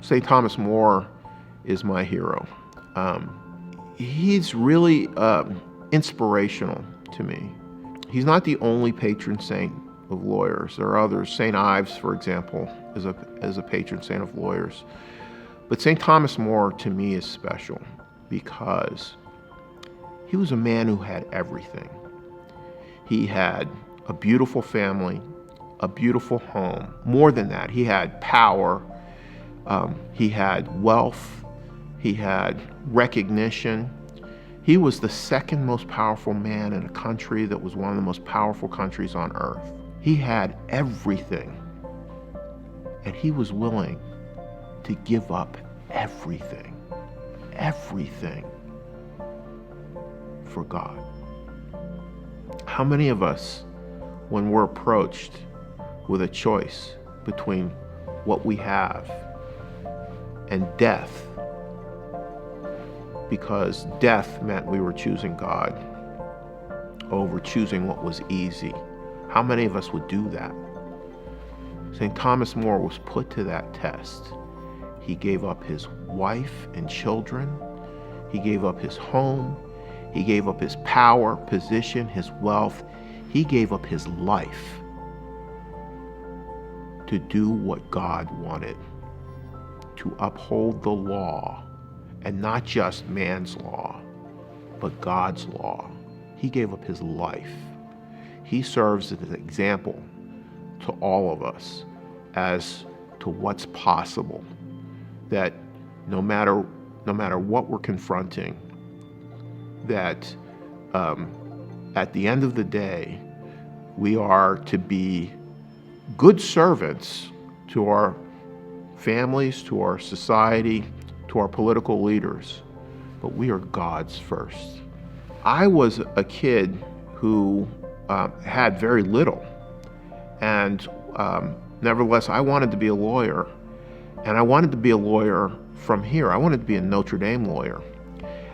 St. Thomas More is my hero. He's really inspirational to me. He's not the only patron saint of lawyers. There are others. St. Ives, for example, is a patron saint of lawyers. But St. Thomas More, to me, is special because he was a man who had everything. He had a beautiful family, a beautiful home. More than that, he had power, he had wealth, he had recognition. He was the second most powerful man in a country that was one of the most powerful countries on earth. He had everything, and he was willing to give up everything for God. How many of us, when we're approached with a choice between what we have and death, because death meant we were choosing God over choosing what was easy, how many of us would do that? St. Thomas More was put to that test. He gave up his wife and children. He gave up his home. He gave up his power, position, his wealth. He gave up his life to do what God wanted, to uphold the law, and not just man's law, but God's law. He gave up his life. He serves as an example to all of us as to what's possible, that no matter what we're confronting, that at the end of the day, we are to be good servants to our families, to our society, to our political leaders, but we are God's first. I was a kid who had very little, and nevertheless, I wanted to be a lawyer, and I wanted to be a lawyer from here. I wanted to be a Notre Dame lawyer.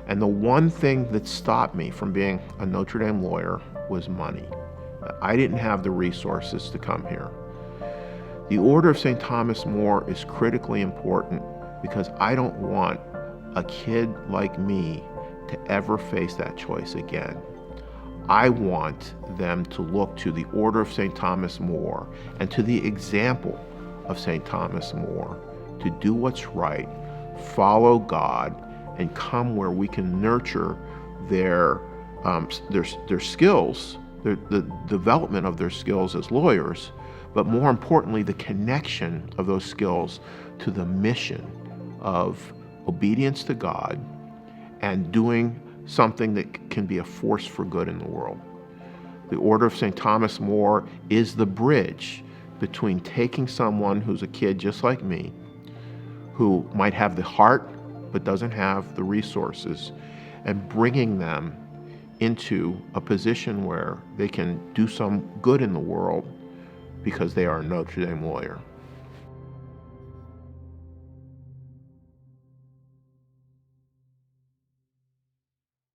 And the one thing that stopped me from being a Notre Dame lawyer was money. I didn't have the resources to come here. The Order of St. Thomas More is critically important because I don't want a kid like me to ever face that choice again. I want them to look to the Order of St. Thomas More and to the example of St. Thomas More to do what's right, follow God, and come where we can nurture their skills, the development of their skills as lawyers, but more importantly, the connection of those skills to the mission of obedience to God and doing something that can be a force for good in the world. The Order of St. Thomas More is the bridge between taking someone who's a kid just like me, who might have the heart but doesn't have the resources, and bringing them into a position where they can do some good in the world because they are a Notre Dame lawyer.